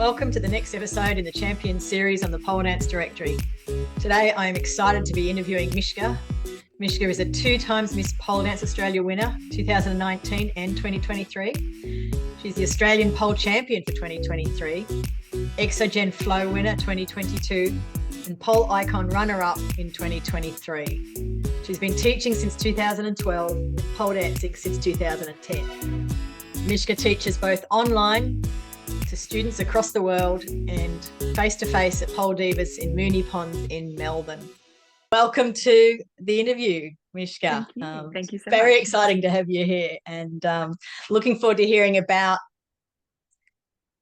Welcome to the next episode in the Champions series on the Pole Dance Directory. Today I am excited to be interviewing Mischka. Mischka is a 2 times Miss Pole Dance Australia winner, 2019 and 2023. She's the Australian Pole Champion for 2023, Exogen Flow winner 2022, and Pole Icon runner-up in 2023. She's been teaching since 2012, pole dancing since 2010. Mischka teaches both online to students across the world and face-to-face at Pole Divas in Moonee Ponds in Melbourne. Welcome to the interview, Mischka. Thank you. Thank you so much. Very exciting to have you here, and looking forward to hearing about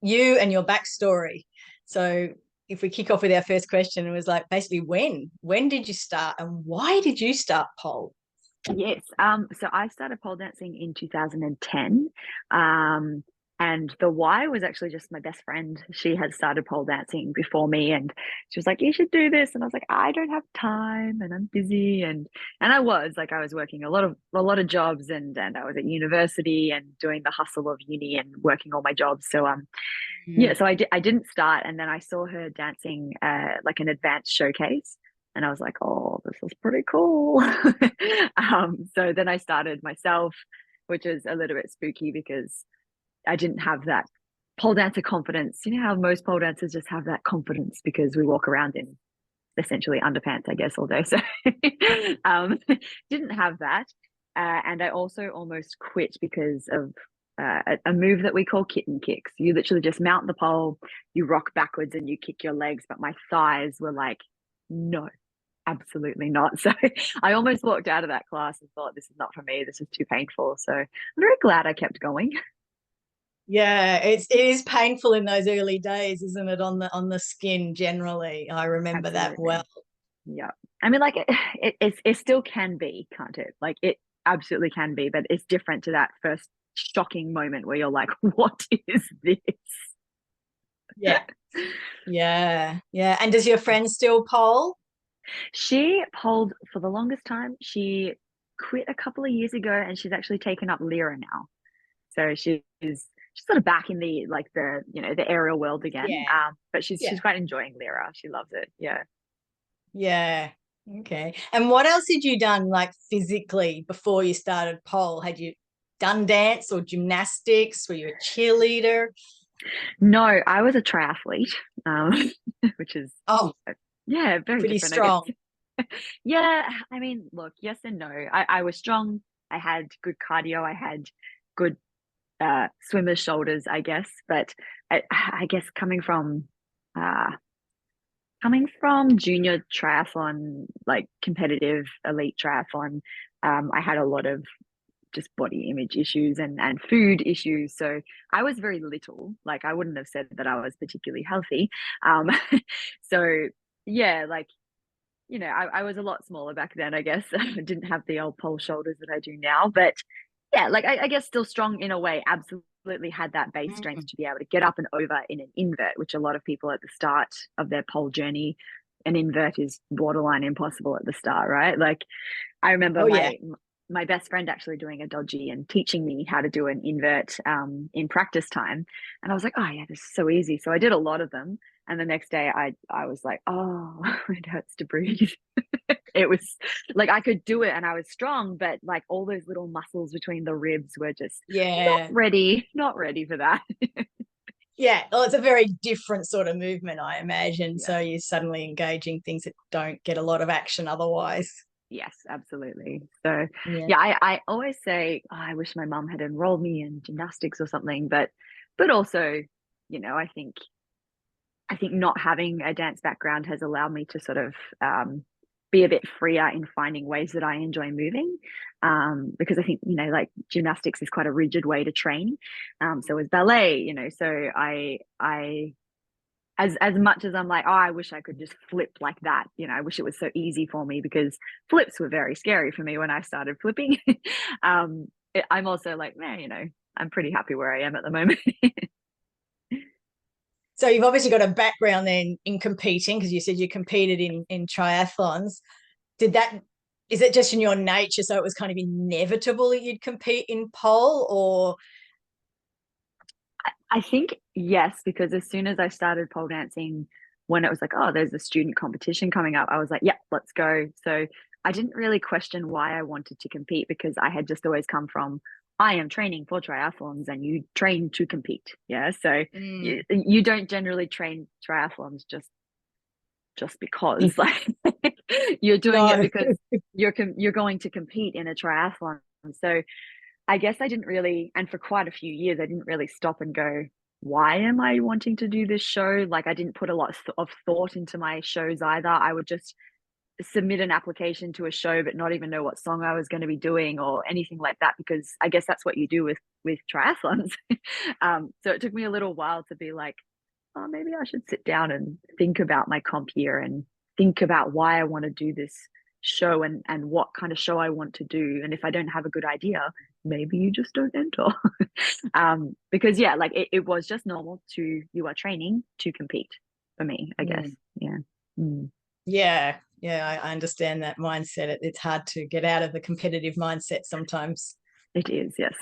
you and your backstory. So if we kick off with our first question, it was like basically when did you start and why did you start pole? Yes. So I started pole dancing in 2010. And the why was actually just my best friend. She had started pole dancing before me, and she was like, "You should do this." And I was like, "I don't have time, and I'm busy." And I was working a lot of jobs, and I was at university and doing the hustle of uni and working all my jobs. So yeah, so I didn't start, and then I saw her dancing like an advanced showcase, and I was like, "Oh, this is pretty cool." So then I started myself, which is a little bit spooky because I didn't have that pole dancer confidence. You know how most pole dancers just have that confidence because we walk around in essentially underpants, I guess, all day. So didn't have that. And I also almost quit because of a move that we call kitten kicks. You literally just mount the pole, you rock backwards and you kick your legs. But my thighs were like, no, absolutely not. So I almost walked out of that class and thought, this is not for me. This is too painful. So I'm very glad I kept going. Yeah, it is painful in those early days, isn't it? On the skin generally. I remember Absolutely. that well. Yeah. I mean, like it still can be, can't it? Like it absolutely can be, but it's different to that first shocking moment where you're like, what is this? Yeah. Yeah. And does your friend still pole? She poled for the longest time. She quit a couple of years ago and she's actually taken up Lyra now. So she's sort of back in the the aerial world again. Yeah. But she's quite enjoying Lyra. She loves it. Yeah. Yeah. Okay. And what else had you done like physically before you started pole? Had you done dance or gymnastics? Were you a cheerleader? No, I was a triathlete, which is very pretty different, strong. I guess. Yeah, I mean, look, yes and no. I was strong. I had good cardio. I had good swimmer's shoulders, I guess. But I guess coming from junior triathlon, like competitive elite triathlon, I had a lot of just body image issues and food issues. So I was very little. Like I wouldn't have said that I was particularly healthy. So yeah, like, you know, I was a lot smaller back then, I guess. I didn't have the old pole shoulders that I do now. But yeah, like I guess still strong in a way. Absolutely had that base strength to be able to get up and over in an invert, which a lot of people at the start of their pole journey, an invert is borderline impossible at the start, right? Like I remember my best friend actually doing a dodgy and teaching me how to do an invert in practice time. And I was like, oh yeah, this is so easy. So I did a lot of them. And the next day I was like, oh, it hurts to breathe. It was like I could do it and I was strong, but like all those little muscles between the ribs were just not ready for that. Yeah, well, it's a very different sort of movement, I imagine. Yeah. So you're suddenly engaging things that don't get a lot of action otherwise. Yes, absolutely. So yeah, I always say, oh, I wish my mum had enrolled me in gymnastics or something, but also, you know, I think not having a dance background has allowed me to sort of be a bit freer in finding ways that I enjoy moving, because I think, you know, like gymnastics is quite a rigid way to train. So is ballet, you know, so I as much as I'm like, oh, I wish I could just flip like that. You know, I wish it was so easy for me because flips were very scary for me when I started flipping. I'm also like, man, you know, I'm pretty happy where I am at the moment. So you've obviously got a background then in competing, because you said you competed in triathlons. Is it just in your nature, so it was kind of inevitable that you'd compete in pole, or I think yes, because as soon as I started pole dancing, when it was like, oh, there's a student competition coming up, I was like, yeah, let's go. So I didn't really question why I wanted to compete because I had just always come from, I am training for triathlons and you train to compete. Yeah. So Mm. you don't generally train triathlons just because like you're doing it No. because you're going to compete in a triathlon. So I guess I didn't really, and for quite a few years, I didn't really stop and go, why am I wanting to do this show? Like, I didn't put a lot of thought into my shows either. I would just submit an application to a show, but not even know what song I was going to be doing or anything like that, because I guess that's what you do with triathlons. So it took me a little while to be like, oh, maybe I should sit down and think about my comp year and think about why I want to do this show and what kind of show I want to do. And if I don't have a good idea, maybe you just don't enter. Because yeah, like it was just normal to you are training to compete for me, I guess. Mm. Yeah. Mm. Yeah. Yeah. I understand that mindset. It's hard to get out of the competitive mindset sometimes. It is, yes.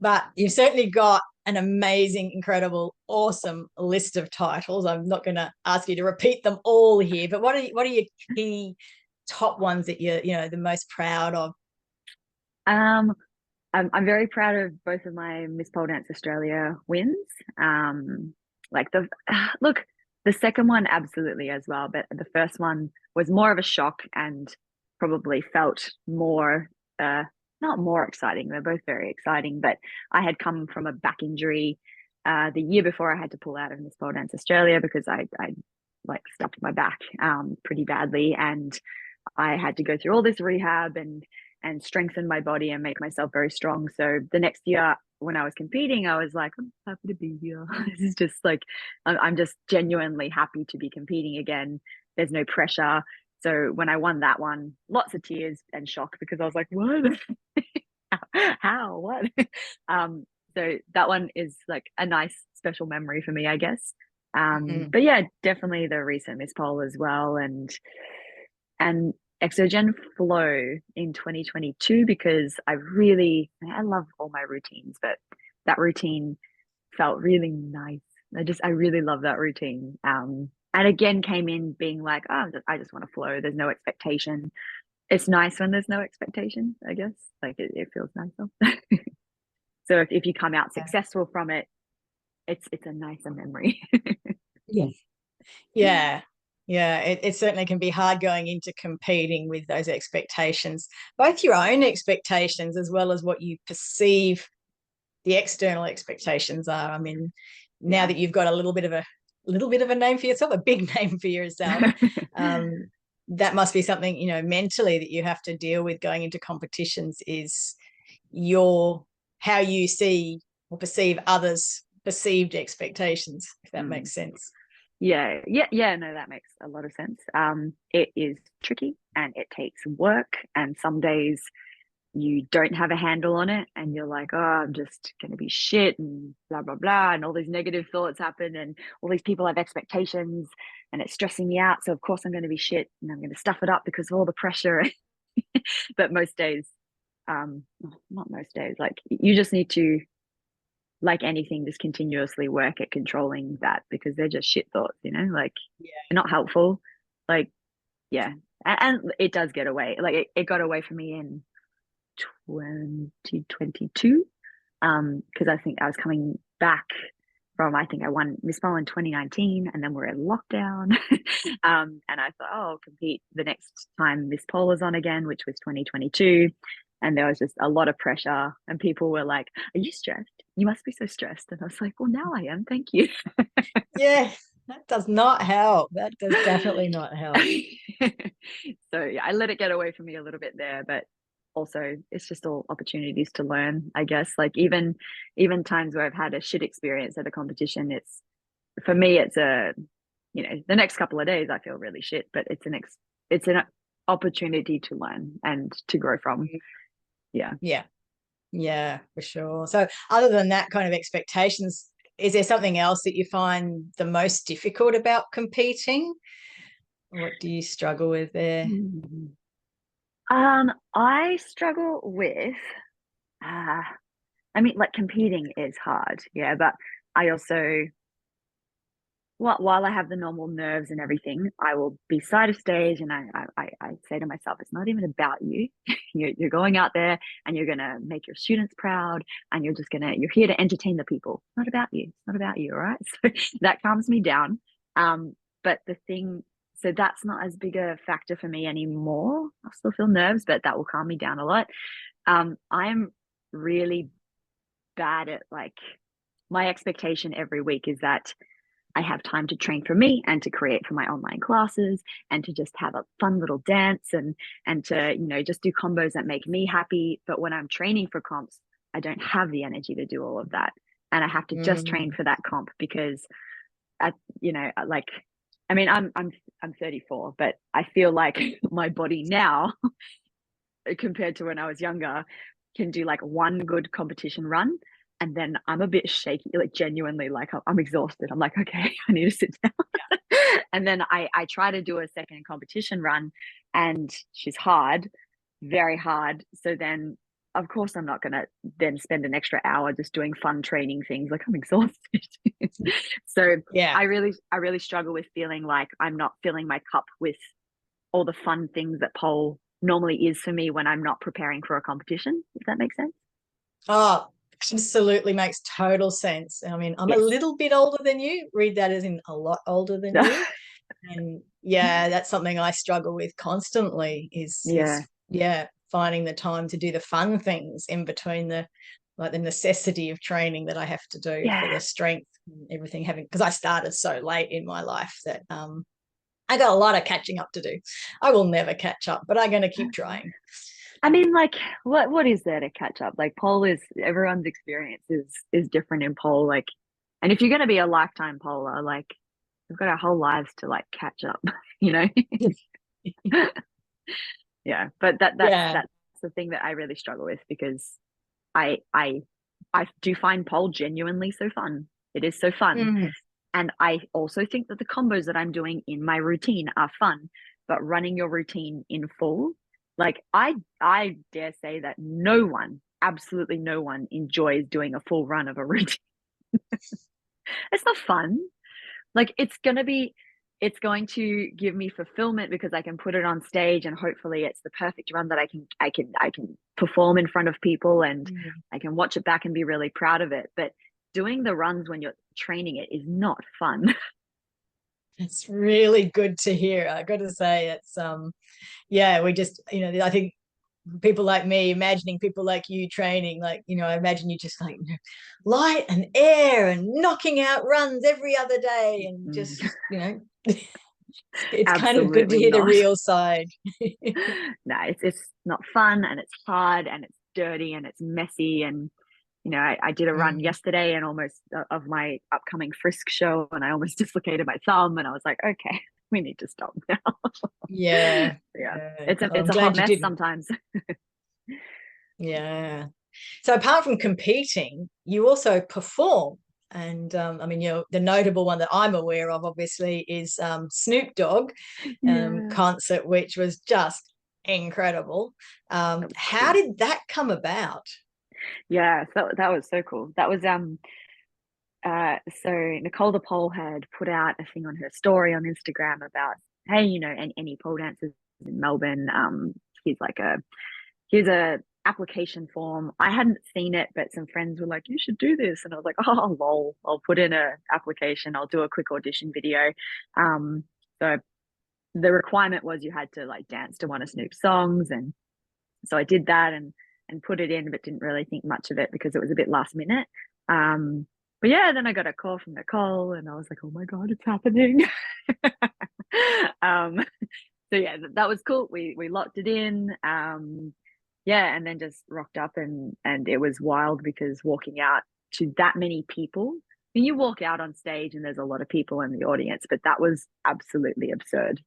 But you've certainly got an amazing, incredible, awesome list of titles. I'm not going to ask you to repeat them all here, but what are your key top ones that you're the most proud of? um I'm very proud of both of my Miss Pole Dance Australia wins. Like the look, the second one absolutely as well, but the first one was more of a shock and probably felt more not more exciting. They're both very exciting, but I had come from a back injury the year before I had to pull out of Miss Pole Dance Australia because I like stuffed my back pretty badly, and I had to go through all this rehab and strengthen my body and make myself very strong. So the next year when I was competing, I was like, I'm happy to be here. This is just like, I'm just genuinely happy to be competing again. There's no pressure. So when I won that one, lots of tears and shock because I was like, what? How? What? So that one is like a nice special memory for me, I guess. Mm. But yeah, definitely the recent Miss Pole as well, and Exogen Flow in 2022 because I love all my routines, but that routine felt really nice. I really love that routine. And again came in being like, oh, I just want to flow. There's no expectation. It's nice when there's no expectation, I guess. Like it feels nicer. So if you come out successful from it, it's a nicer memory. Yeah. Yeah. Yeah. It certainly can be hard going into competing with those expectations, both your own expectations as well as what you perceive the external expectations are. I mean, now Yeah. that you've got a little bit of a name for yourself, a big name for yourself, um, that must be something, mentally that you have to deal with going into competitions is your how you see or perceive others' perceived expectations, if that Mm. makes sense. Yeah. No, that makes a lot of sense. It is tricky and it takes work, and some days you don't have a handle on it and you're like, oh, I'm just going to be shit and blah blah blah, and all these negative thoughts happen and all these people have expectations and it's stressing me out, so of course I'm going to be shit and I'm going to stuff it up because of all the pressure. But most days, not most days, like you just need to, like anything, just continuously work at controlling that because they're just shit thoughts, like Yeah. they're not helpful. Like, yeah. And it does get away. Like it got away from me in 2022. Because I think I was coming back from, I think I won Miss Bowl in 2019 and then we're in lockdown. And I thought, oh, I'll compete the next time Miss Pole was on again, which was 2022. And there was just a lot of pressure and people were like, are you stressed? You must be so stressed. And I was like, well, now I am. Thank you. Yeah, that does not help. That does definitely not help. So yeah, I let it get away from me a little bit there, but also it's just all opportunities to learn, I guess. Like even times where I've had a shit experience at a competition, it's for me it's the next couple of days I feel really shit, but it's an opportunity to learn and to grow from. Yeah. Yeah. Yeah, for sure. So other than that kind of expectations, is there something else that you find the most difficult about competing? What do you struggle with there? I struggle with uh I mean, like competing is hard, yeah, but I also, while I have the normal nerves and everything, I will be side of stage and I say to myself, it's not even about you. You're going out there and you're going to make your students proud and you're here to entertain the people. It's not about you. It's not about you. All right. So that calms me down. But so that's not as big a factor for me anymore. I'll still feel nerves, but that will calm me down a lot. I'm really bad at like, my expectation every week is that I have time to train for me and to create for my online classes and to just have a fun little dance and to, just do combos that make me happy. But when I'm training for comps, I don't have the energy to do all of that. And I have to just train for that comp because like, I mean, I'm 34, but I feel like my body now compared to when I was younger can do like one good competition run and then I'm a bit shaky, like genuinely, like I'm exhausted. I'm like, okay, I need to sit down. And then I try to do a second competition run and she's hard, very hard. So then of course I'm not gonna then spend an extra hour just doing fun training things. Like I'm exhausted. So Yeah. I really struggle with feeling like I'm not filling my cup with all the fun things that pole normally is for me when I'm not preparing for a competition, if that makes sense. Oh, absolutely makes total sense. I mean, I'm a Yes. little bit older than you. Read that as in a lot older than you. And yeah, that's something I struggle with constantly is Yeah. yeah, finding the time to do the fun things in between the necessity of training that I have to do for Yeah. the strength and everything having because I started so late in my life that I got a lot of catching up to do. I will never catch up, but I'm going to keep trying. I mean, like, what is there to catch up? Like, pole is everyone's experience is different in pole. Like, and if you're going to be a lifetime poler, like, we've got our whole lives to like catch up, you know? Yeah, but Yeah. that's the thing that I really struggle with because I I I do find pole genuinely so fun. It is so fun. Mm. And I also think that the combos that I'm doing in my routine are fun, but running your routine in full, like I dare say that no one, absolutely no one enjoys doing a full run of a routine. It's not fun. Like it's going to give me fulfillment because I can put it on stage and hopefully it's the perfect run that I can perform in front of people and Mm. I can watch it back and be really proud of it. But doing the runs when you're training it is not fun. It's really good to hear. I got to say, it's yeah, we just I think people like me, imagining people like you training, like I imagine you just like light and air and knocking out runs every other day, and just it's kind of good to Absolutely hear the not. real side. No, it's not fun and it's hard and it's dirty and it's messy and I did a run Mm. yesterday and almost of my upcoming Frisk show and I almost dislocated my thumb and I was like, okay, we need to stop now. Yeah, Yeah, yeah. it's a Well, I'm hot glad you mess didn't. sometimes. Yeah. So apart from competing, you also perform. And I mean, the notable one that I'm aware of, obviously, is Snoop Dogg Yeah, concert, which was just incredible. that was How cool. did that come about? Yeah, so that was so cool. That was so Nicole the pole had put out a thing on her story on Instagram about, hey, any pole dancers in Melbourne, here's like here's a application form. I hadn't seen it, but some friends were like, you should do this. And I was like, oh lol, I'll put in a application, I'll do a quick audition video. So the requirement was you had to like dance to one of Snoop's songs. And so I did that and put it in, but didn't really think much of it because it was a bit last minute. But yeah, then I got a call from Nicole and I was like, oh my God, it's happening. um, so yeah, that was cool. We locked it in. Yeah, and then just rocked up and it was wild because walking out to that many people. I mean, you walk out on stage and there's a lot of people in the audience, but that was absolutely absurd.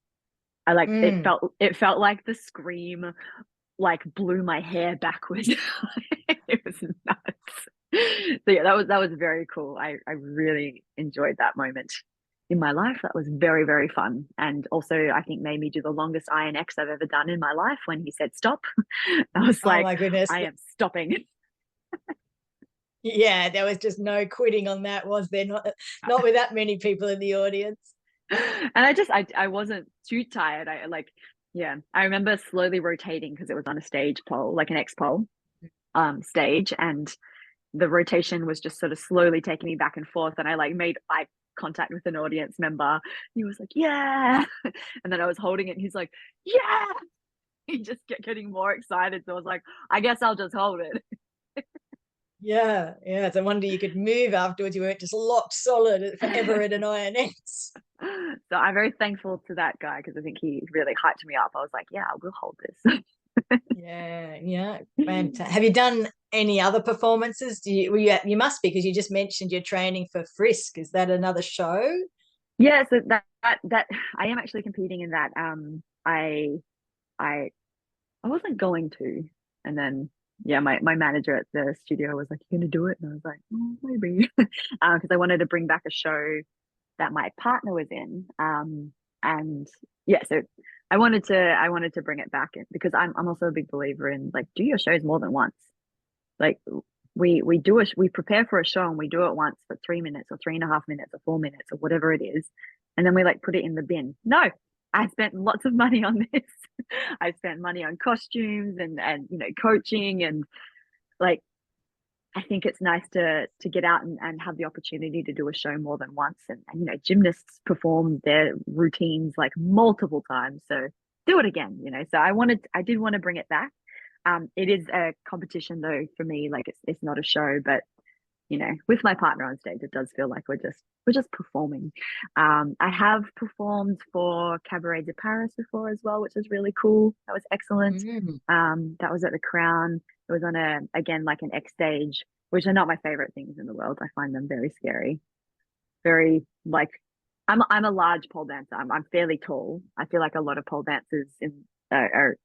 I like Mm. it felt like the scream like blew my hair backwards. It was nuts. So yeah, that was very cool. I really enjoyed that moment in my life. That was very, very fun. And also I think made me do the longest INX I've ever done in my life when he said stop. I was Oh like, my goodness. I am stopping. Yeah, there was just no quitting on that, was there? Not with that many people in the audience. And I wasn't too tired. Yeah, I remember slowly rotating because it was on a stage pole, like an X pole stage, and the rotation was just sort of slowly taking me back and forth, and I like made eye contact with an audience member. He was like, yeah. And then I was holding it and he's like, yeah. He just kept getting more excited, so I was like, I guess I'll just hold it. Yeah, yeah. It's a wonder you could move afterwards. You weren't just locked solid forever at an INS. So I'm very thankful to that guy because I think he really hyped me up. I was like, yeah, I will hold this. Yeah, yeah. Fantastic. Have you done any other performances? You must be, because you just mentioned you're training for Frisk. Is that another show? Yeah, so that I am actually competing in that. I I wasn't going to, and then yeah, my manager at the studio was like, "You gonna do it?" And I was like, oh, "Maybe," because I wanted to bring back a show that my partner was in. And yeah, so I wanted to bring it back in because I'm also a big believer in like do your shows more than once. Like we prepare for a show and we do it once for 3 minutes or 3.5 minutes or 4 minutes or whatever it is, and then we like put it in the bin. No, I spent lots of money on this. I spent money on costumes and coaching, and like I think it's nice to get out and have the opportunity to do a show more than once. And gymnasts perform their routines like multiple times. So do it again, So I did want to bring it back. It is a competition though for me, like it's not a show, but with my partner on stage, it does feel like we're just performing. I have performed for Cabaret de Paris before as well, which is really cool. That was excellent. Mm. That was at the Crown. It was on again like an X stage, which are not my favorite things in the world. I find them very scary. Very like I'm a large pole dancer. I'm fairly tall. I feel like a lot of pole dancers are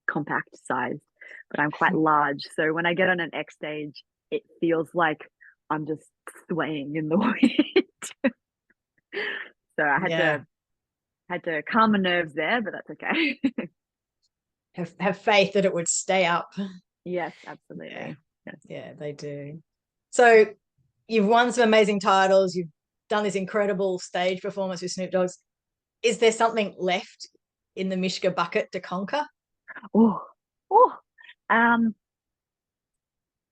compact sized, but I'm quite large. So when I get on an X stage, it feels like I'm just swaying in the wind. So I Yeah. had to calm my nerves there, but that's okay. Have faith that it would stay up. Yes, Yeah. absolutely. Yes. Yeah, they do. So you've won some amazing titles. You've done this incredible stage performance with Snoop Dogg. Is there something left in the Mischka bucket to conquer? Oh, oh. Um,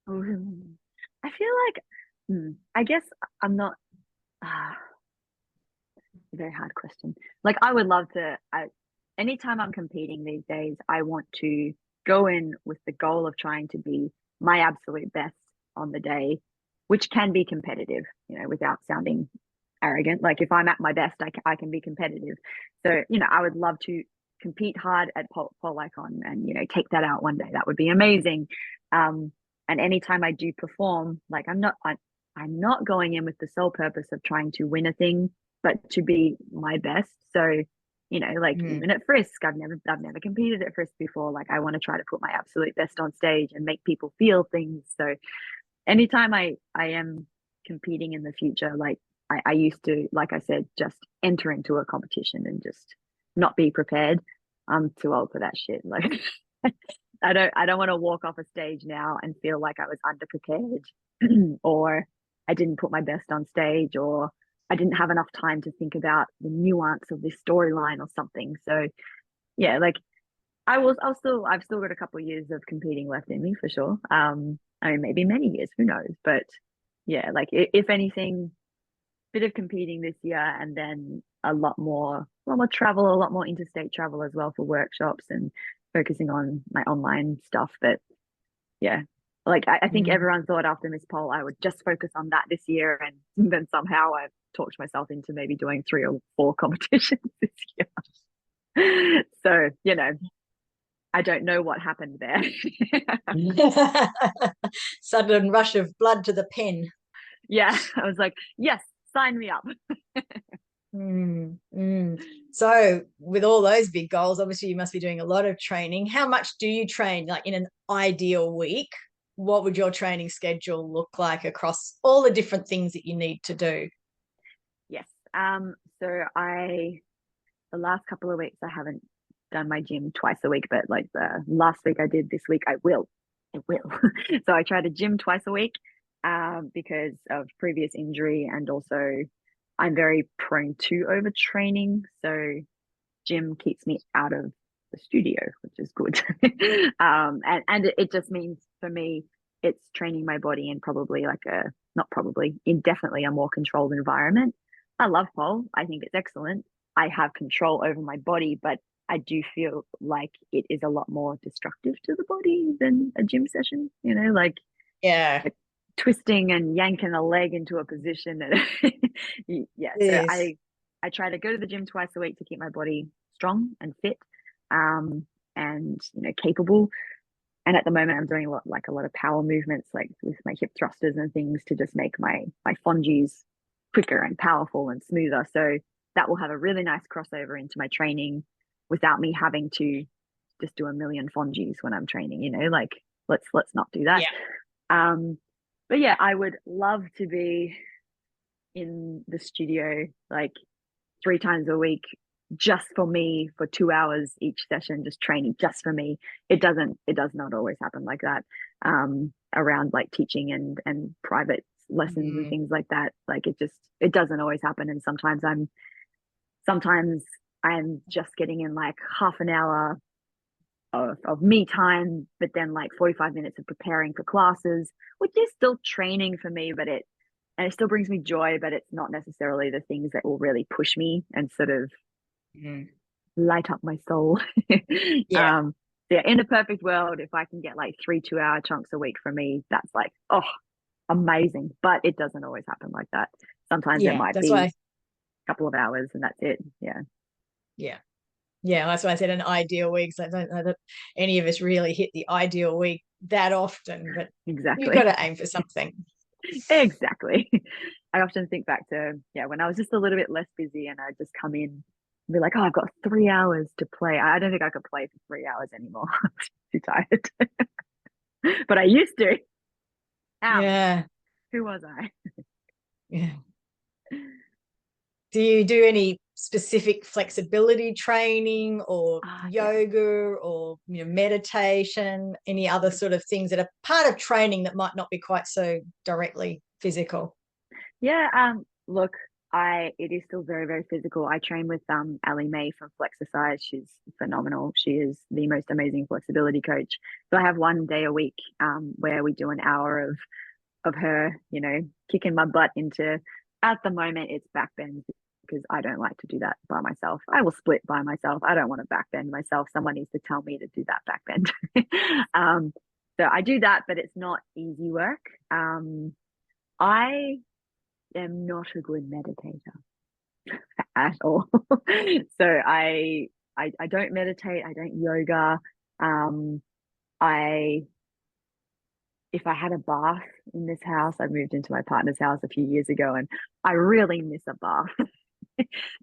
I feel like I guess I'm not. Uh, very hard question. Like I would love to. Anytime I'm competing these days, I want to go in with the goal of trying to be my absolute best on the day, which can be competitive, without sounding arrogant. Like if I'm at my best, I can be competitive. So, I would love to compete hard at pole icon and, take that out one day. That would be amazing. And anytime I do perform, like I'm not going in with the sole purpose of trying to win a thing, but to be my best. So, like even at Frisk, I've never competed at Frisk before. Like I want to try to put my absolute best on stage and make people feel things. So anytime I am competing in the future, like I used to, like I said, just enter into a competition and just not be prepared. I'm too old for that shit. Like I don't want to walk off a stage now and feel like I was underprepared or I didn't put my best on stage or I didn't have enough time to think about the nuance of this storyline or something. So yeah, like I've still got a couple of years of competing left in me for sure. I mean maybe many years, who knows? But yeah, like if anything, bit of competing this year and then a lot more travel, a lot more interstate travel as well for workshops and focusing on my online stuff. But yeah, like I think Mm. everyone thought after Miss Pole I would just focus on that this year, and then somehow I've talked myself into maybe doing 3 or 4 competitions this year. So I don't know what happened there. Sudden rush of blood to the pen. Yeah, I was like, yes, sign me up. Mm, mm. So, with all those big goals, obviously you must be doing a lot of training. How much do you train? Like in an ideal week, what would your training schedule look like across all the different things that you need to do? Yes. So the last couple of weeks I haven't done my gym twice a week, but like the last week I did, this week I will. So I try to gym twice a week. because of previous injury, and also I'm very prone to overtraining. So gym keeps me out of the studio, which is good. And it just means for me, it's training my body in probably like a not probably in definitely a more controlled environment. I love pole. I think it's excellent. I have control over my body, but I do feel like it is a lot more destructive to the body than a gym session, like Yeah, twisting and yanking a leg into a position. And yeah, it so is. I try to go to the gym twice a week to keep my body strong and fit, um, and capable. And at the moment, I'm doing a lot of power movements, like with my hip thrusters and things, to just make my fongies quicker and powerful and smoother. So that will have a really nice crossover into my training without me having to just do a million fongies when I'm training. Like let's not do that. Yeah. Um, but yeah, I would love to be in the studio like 3 times a week just for me for 2 hours each session, just training just for me. It does not always happen like that, around like teaching and private lessons and Mm. things like that. Like it doesn't always happen. And sometimes I'm just getting in like half an hour of me time, but then like 45 minutes of preparing for classes, which is still training for me, and it still brings me joy, but it's not necessarily the things that will really push me and sort of Mm. light up my soul. Yeah. um, yeah, in a perfect world, if I can get like 3 2-hour chunks a week for me, that's like, oh, amazing. But it doesn't always happen like that. Sometimes it Yeah. might That's be why. a couple of hours and that's it. Yeah, Yeah. Yeah. That's why I said an ideal week. So I don't know that any of us really hit the ideal week that often, but you've got exactly. to aim for something. Exactly. I often think back to, yeah, when I was just a little bit less busy and I'd just come in and be like, oh, I've got 3 hours to play. I don't think I could play for 3 hours anymore. I'm too tired. But I used to. Yeah. Who was I? Yeah. Do you do any specific flexibility training or Yeah. yoga or meditation, any other sort of things that are part of training that might not be quite so directly physical? Yeah. Look, it is still very, very physical. I train with Ali May from Flexercise. She's phenomenal. She is the most amazing flexibility coach. So I have one day a week where we do an hour of her, kicking my butt into, at the moment it's back bends, because I don't like to do that by myself. I will split by myself. I don't want to back bend myself. Someone needs to tell me to do that back bend. um, so I do that, but it's not easy work. I am not a good meditator at all. So I don't meditate. I don't yoga. Um, I if I had a bath in this house, I moved into my partner's house a few years ago, and I really miss a bath.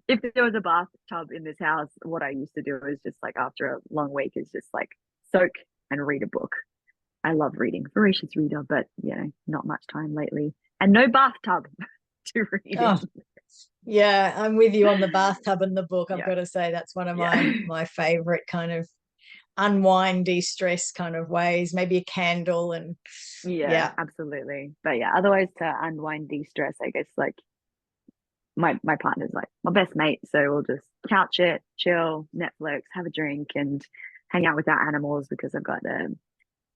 If there was a bathtub in this house, what I used to do is just like after a long week is just like soak and read a book. I love reading, voracious reader, but not much time lately, and no bathtub to read Oh, in. yeah, I'm with you on the bathtub and the book. I've Yeah, got to say that's one of yeah, my favorite kind of unwind, de-stress kind of ways. Maybe a candle and yeah, yeah. absolutely. But yeah, otherwise to unwind, de-stress, I guess like my partner's like my best mate, so we'll just couch it, chill, Netflix, have a drink, and hang out with our animals, because I've got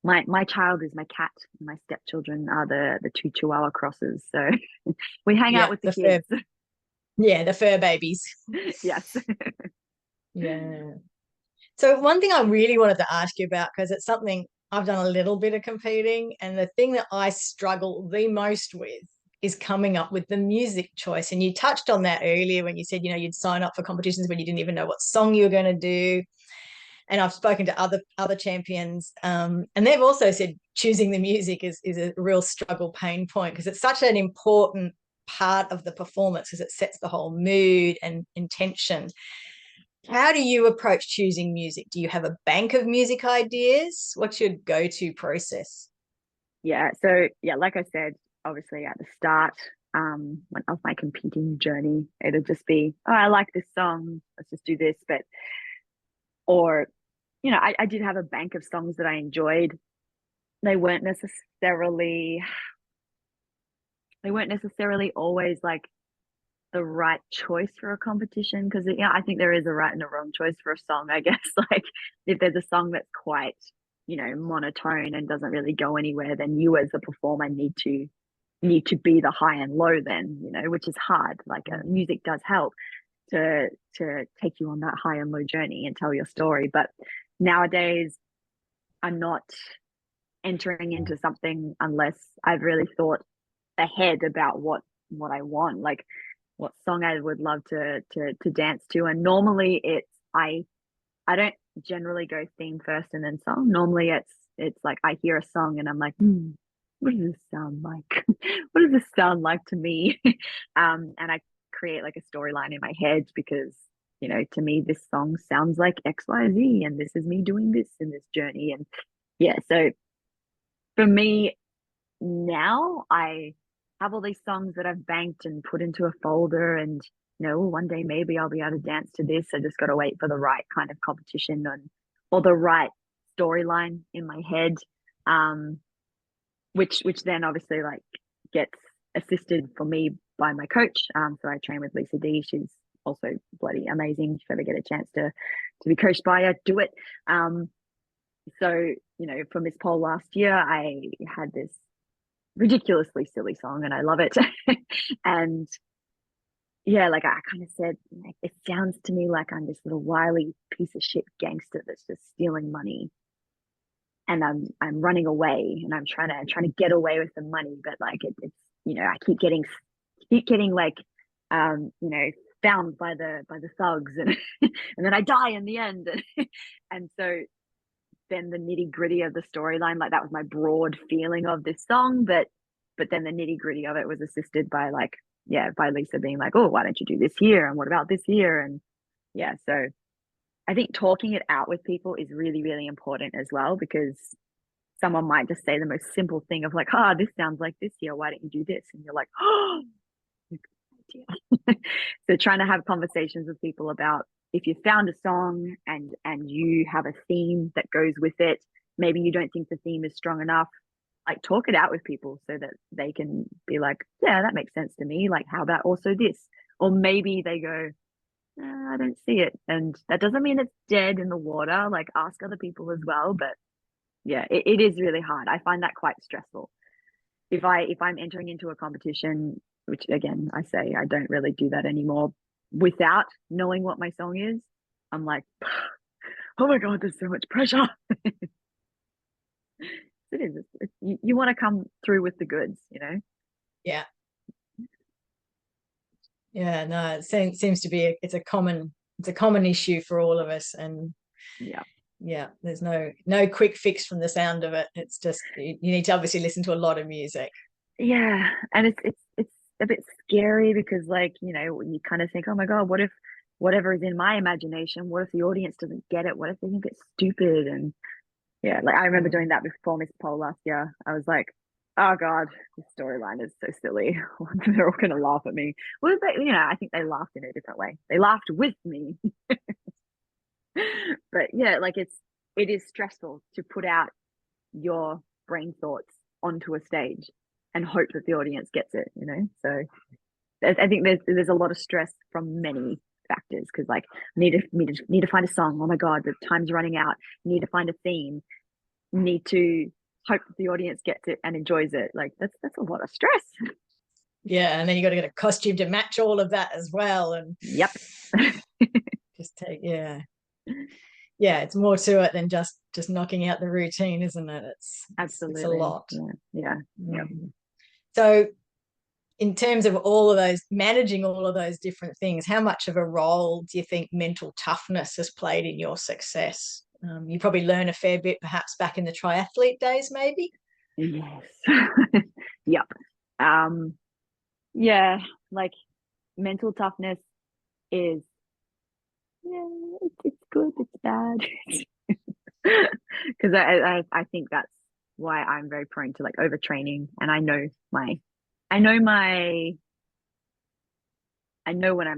my child is my cat, and my stepchildren are the two Chihuahua crosses. So we hang out Yeah, with the kids. the fur babies. Yes. Yeah. So one thing I really wanted to ask you about, because it's something I've done a little bit of competing, and the thing that I struggle the most with is coming up with the music choice. And you touched on that earlier when you said, you'd sign up for competitions when you didn't even know what song you were going to do. And I've spoken to other champions, and they've also said choosing the music is a real struggle pain point, because it's such an important part of the performance, because it sets the whole mood and intention. How do you approach choosing music? Do you have a bank of music ideas? What's your go-to process? Yeah. So yeah, like I said, obviously at the start of my competing journey, it'll just be, oh, I like this song, let's just do this. But or I did have a bank of songs that I enjoyed. They weren't necessarily they weren't necessarily always like the right choice for a competition, because yeah, I think there is a right and a wrong choice for a song, I guess. Like if there's a song that's quite, you know, monotone and doesn't really go anywhere, then you as a performer need to be the high and low then, you know, which is hard. Like music does help to take you on that high and low journey and tell your story. But nowadays I'm not entering into something unless I've really thought ahead about what I want, like what song I would love to dance to. And normally it's I don't generally go theme first and then song. Normally it's like I hear a song and I'm like, what does this sound like? What does this sound like to me? And I create like a storyline in my head because, you know, to me this song sounds like XYZ and this is me doing this in this journey. And yeah, so for me now I have all these songs that I've banked and put into a folder, and you know, one day maybe I'll be able to dance to this. I just got to wait for the right kind of competition or the right storyline in my head, which then obviously like gets assisted for me by my coach. So I train with Lisa D. She's also bloody amazing. If you ever get a chance to be coached by her, do it. So you know, for Miss Pole last year, I had this ridiculously silly song and I love it. And yeah, like I kind of said, like, it sounds to me like I'm this little wily piece of shit gangster that's just stealing money, and I'm running away, and I'm trying to get away with the money, but like it's you know, I keep getting like you know, found by the thugs, and and then I die in the end. And so then the nitty gritty of the storyline, like that was my broad feeling of this song, but then the nitty gritty of it was assisted by like, yeah, by Lisa being like, oh, why don't you do this here, and what about this here? And yeah, so I think talking it out with people is really, really important as well, because someone might just say the most simple thing of like, this sounds like this here, why don't you do this? And you're like, oh, good idea. So trying to have conversations with people about, if you found a song and you have a theme that goes with it, maybe you don't think the theme is strong enough, like talk it out with people so that they can be like, yeah, that makes sense to me. Like, how about also this? Or maybe they go, I don't see it. And that doesn't mean it's dead in the water. Like, ask other people as well. But yeah, it is really hard. I find that quite stressful. If I'm entering into a competition, which again, I say I don't really do that anymore, without knowing what my song is, I'm like, oh my God, there's so much pressure. It is. You want to come through with the goods, you know? Yeah. Yeah, no, it seems to be it's a common issue for all of us. And yeah, there's no quick fix from the sound of it. It's just you need to obviously listen to a lot of music. Yeah, and it's a bit scary because, like, you know, you kind of think, oh my God, what if whatever is in my imagination, what if the audience doesn't get it? What if they think it's stupid? And yeah, like I remember doing that before Miss Pole last year. I was like, oh God, the storyline is so silly. They're all gonna laugh at me. Well, they, you know, I think they laughed in a different way. They laughed with me. But yeah, like it is stressful to put out your brain thoughts onto a stage and hope that the audience gets it, you know? So I think there's a lot of stress from many factors, because like need to find a song. Oh my God, the time's running out. Need to find a theme. Need to hope that the audience gets it and enjoys it. Like that's a lot of stress. Yeah, and then you got to get a costume to match all of that as well. And yep. Just take it's more to it than just knocking out the routine, isn't it? Absolutely, it's a lot. Yeah. So in terms of managing all of those different things, how much of a role do you think mental toughness has played in your success? You probably learn a fair bit perhaps back in the triathlete days, maybe. Yes. Yep. Yeah, like mental toughness is, it's good, it's bad. Because I think that's why I'm very prone to like overtraining, and I know when I'm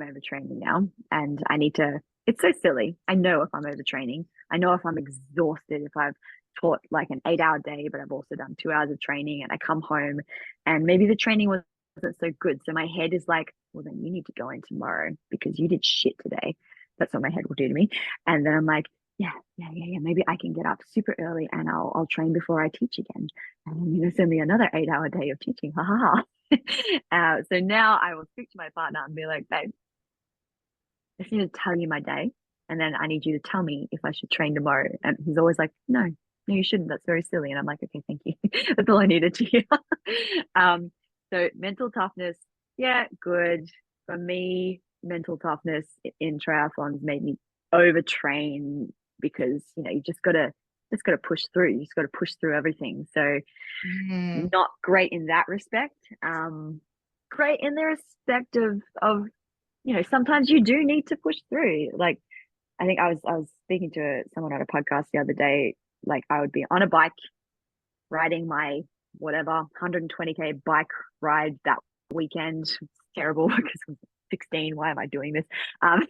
overtraining now, and I need to. It's so silly. I know if I'm overtraining. I know if I'm exhausted, if I've taught like an 8-hour day, but I've also done 2 hours of training, and I come home and maybe the training was so good. So my head is like, well, then you need to go in tomorrow because you did shit today. That's what my head will do to me. And then I'm like, yeah. Maybe I can get up super early and I'll train before I teach again. And you know, send me another 8-hour day of teaching. Ha ha ha. So now I will speak to my partner and be like, babe, I just need to tell you my day. And then I need you to tell me if I should train tomorrow. And he's always like, no, you shouldn't. That's very silly. And I'm like, okay, thank you. That's all I needed to hear. So mental toughness, yeah, good. For me, mental toughness in triathlons made me overtrain because, you know, you just gotta push through. You just gotta push through everything. So not great in that respect. Great in the respect of you know, sometimes you do need to push through. Like, I think I was speaking to someone on a podcast the other day. Like, I would be on a bike riding my whatever 120k bike ride that weekend. It's terrible because I'm 16. Why am I doing this? And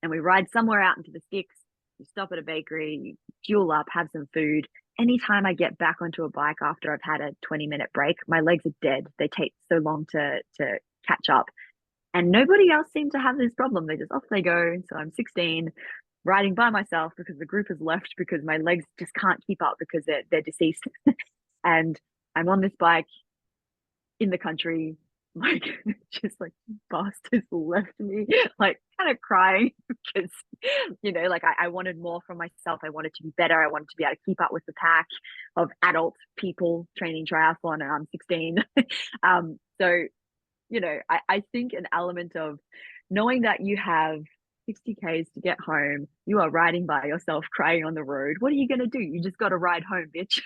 we ride somewhere out into the sticks. You stop at a bakery, you fuel up, have some food. Anytime I get back onto a bike after I've had a 20-minute break, my legs are dead. They take so long to catch up. And nobody else seemed to have this problem. They just off they go. So I'm 16, riding by myself because the group has left because my legs just can't keep up because they're deceased. And I'm on this bike in the country, like just like bastards left me, like kind of crying because you know, like I wanted more from myself. I wanted to be better. I wanted to be able to keep up with the pack of adult people training triathlon, and I'm 16. So you know, I think an element of knowing that you have 60 Ks to get home, you are riding by yourself, crying on the road. What are you going to do? You just got to ride home, bitch.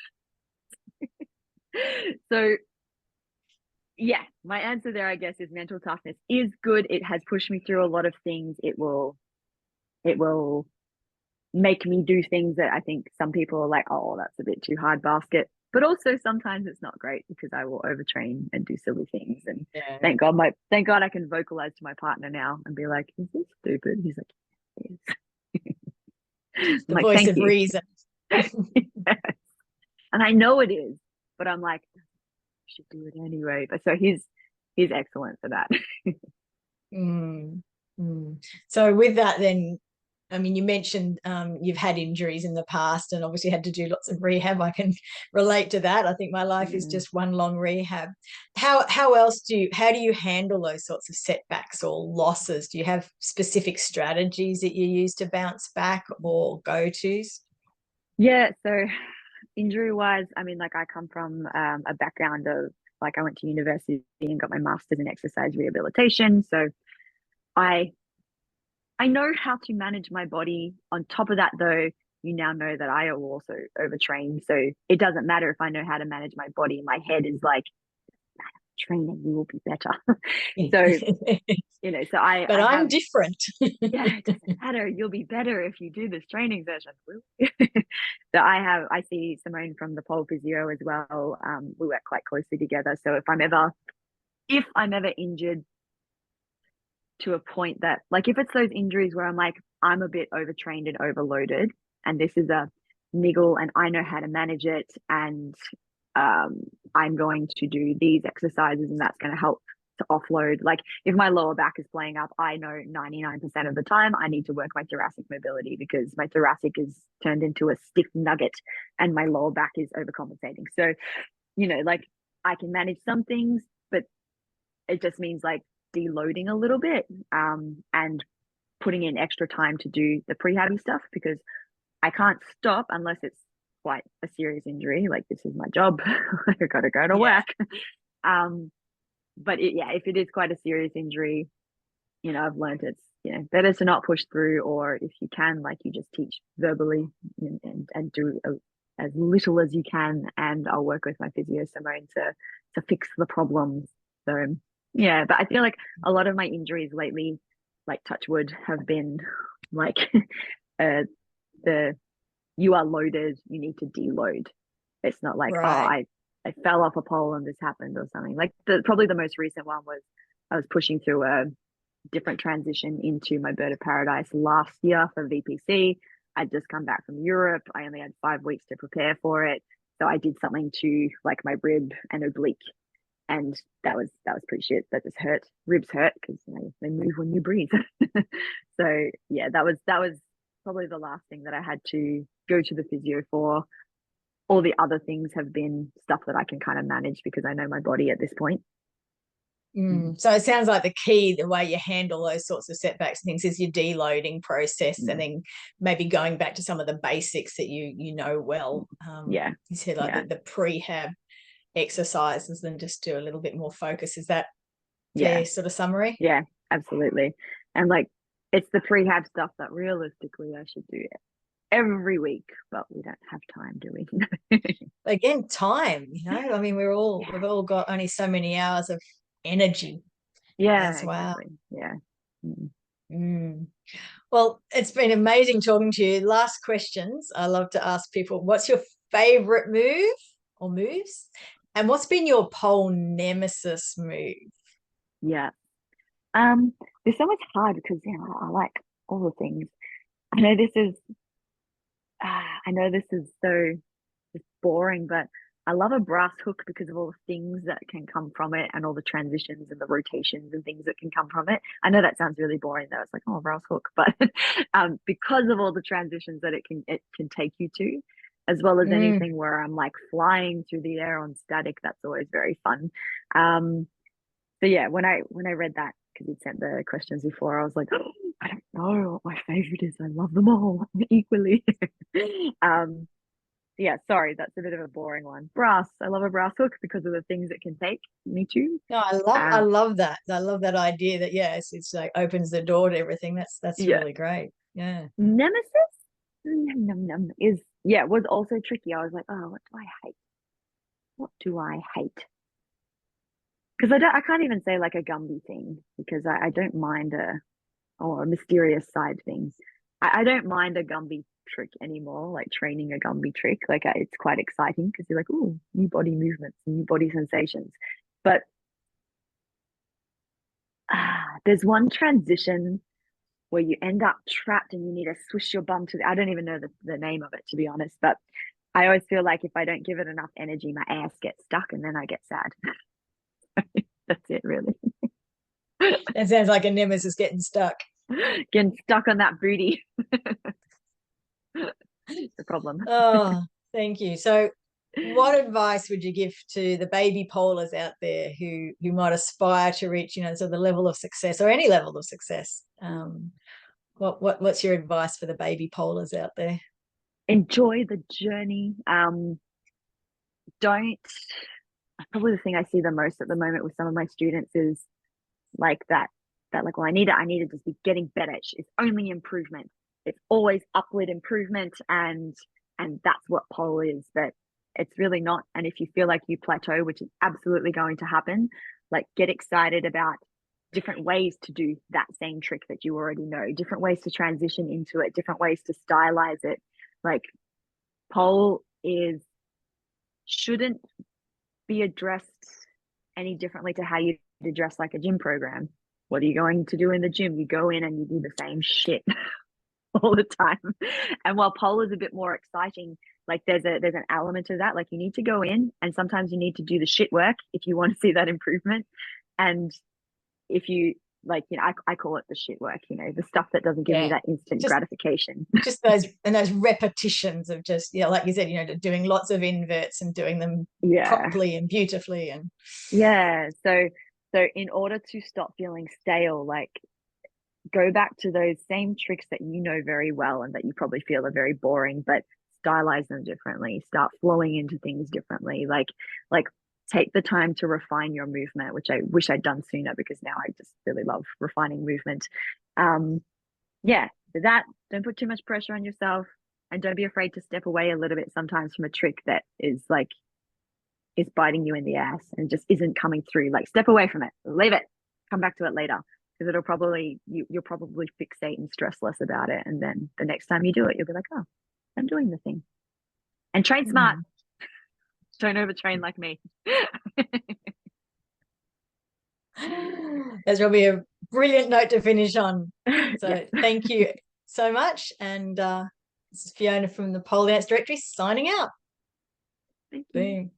So, yeah, my answer there, I guess, is mental toughness is good. It has pushed me through a lot of things. It will make me do things that I think some people are like, oh, that's a bit too hard basket. But also sometimes it's not great because I will overtrain and do silly things. And thank God I can vocalize to my partner now and be like, is this stupid? He's like, yes. The I'm like, voice thank of you. reason. Yes. And I know it is, but I'm like, I should do it anyway. But so he's excellent for that. Mm, mm. So with that, then, I mean, you mentioned you've had injuries in the past and obviously had to do lots of rehab. I can relate to that. I think my life is just one long rehab. How do you handle those sorts of setbacks or losses? Do you have specific strategies that you use to bounce back or go-tos? Yeah, so injury wise, I mean, like I come from a background of like I went to university and got my master's in exercise rehabilitation. So I know how to manage my body. On top of that, though, you now know that I will also overtrain. So it doesn't matter if I know how to manage my body. My head is like, training, you will be better. So, you know, so But I'm different. Yeah, it doesn't matter. You'll be better if you do this training session. So I see Simone from the pole physio as well. We work quite closely together. So if I'm ever injured to a point that, like, if it's those injuries where I'm like, I'm a bit overtrained and overloaded, and this is a niggle and I know how to manage it, and I'm going to do these exercises and that's going to help to offload. Like if my lower back is playing up, I know 99% of the time I need to work my thoracic mobility because my thoracic is turned into a stiff nugget and my lower back is overcompensating. So, you know, like I can manage some things, but it just means like deloading a little bit and putting in extra time to do the prehabby stuff because I can't stop unless it's quite a serious injury. Like this is my job. I got to go to work. But if it is quite a serious injury, you know, I've learned it's, you know, better to not push through, or if you can, like you just teach verbally and do as little as you can. And I'll work with my physio Simone to fix the problems. So yeah, but I feel like a lot of my injuries lately, like touch wood, have been like the you are loaded, you need to deload. It's not like, Right. I fell off a pole and this happened or something. Like probably the most recent one was I was pushing through a different transition into my bird of paradise last year for VPC. I'd just come back from Europe. I only had 5 weeks to prepare for it. So I did something to like my rib and oblique. and that was pretty shit. That just hurt. Ribs hurt because they move when you breathe. So yeah, that was probably the last thing that I had to go to the physio for. All the other things have been stuff that I can kind of manage because I know my body at this point. So it sounds like the key, the way you handle those sorts of setbacks and things, is your deloading process, and then maybe going back to some of the basics that you know well. You said like the prehab exercises, and just do a little bit more focus. Is that fair sort of summary? Yeah, absolutely. And like, it's the prehab stuff that realistically I should do every week, but we don't have time, do we? Again, time, I mean, we've all got only so many hours of energy as well. Exactly. Yeah. Well, it's been amazing talking to you. Last questions I love to ask people: what's your favorite move or moves, and what's been your pole nemesis move? There's so much hard because I like all the things. I know this is so just boring, but I love a brass hook because of all the things that can come from it and all the transitions and the rotations and things that can come from it. I know that sounds really boring though. It's like, oh, a brass hook, but because of all the transitions that it can take you to, as well as anything where I'm like flying through the air on static, that's always very fun. So yeah, when I read that, because you'd sent the questions before, I was like, oh, I don't know what my favorite is. I love them all equally. Yeah, sorry, that's a bit of a boring one. Brass. I love a brass hook because of the things it can take me to. No, I love that. I love that idea that it's like opens the door to everything. That's really great. Yeah. Nemesis was also tricky. I was like, oh, what do I hate? What do I hate? Because I can't even say like a Gumby thing because I don't mind a mysterious side thing. I don't mind a Gumby trick anymore, like training a Gumby trick. Like it's quite exciting because you're like, oh, new body movements, new body sensations. But there's one transition where you end up trapped and you need to swish your bum I don't even know the name of it, to be honest, but I always feel like if I don't give it enough energy, my ass gets stuck and then I get sad. That's it, really. That sounds like a nemesis getting stuck. Getting stuck on that booty. The problem. Oh, thank you. So what advice would you give to the baby polers out there who might aspire to reach, so the level of success or any level of success? What's your advice for the baby polers out there? Enjoy the journey. Probably the thing I see the most at the moment with some of my students is like that like, well, I need to just be getting better. It's only improvement. It's always upward improvement, and that's what pole is, but it's really not. And if you feel like you plateau, which is absolutely going to happen, like get excited about different ways to do that same trick that you already know, different ways to transition into it, different ways to stylize it. Like pole shouldn't be addressed any differently to how you address like a gym program. What are you going to do in the gym? You go in and you do the same shit all the time. And while pole is a bit more exciting, like there's an element of that. Like you need to go in and sometimes you need to do the shit work if you want to see that improvement. And if you like, I call it the shit work, the stuff that doesn't give me that instant gratification. Just those repetitions of just, like you said, doing lots of inverts and doing them properly and beautifully. And so in order to stop feeling stale, like go back to those same tricks that you know very well and that you probably feel are very boring, but stylize them differently, start flowing into things differently. Like take the time to refine your movement, which I wish I'd done sooner because now I just really love refining movement. So that, don't put too much pressure on yourself, and don't be afraid to step away a little bit sometimes from a trick that is biting you in the ass and just isn't coming through. Like step away from it, leave it, come back to it later, because you'll probably fixate and stress less about it. And then the next time you do it, you'll be like, oh, I'm doing the thing. And train smart. Don't overtrain like me. That's probably a brilliant note to finish on. So thank you so much. And this is Fiona from the Pole Dance Directory signing out. Thank you. Boom.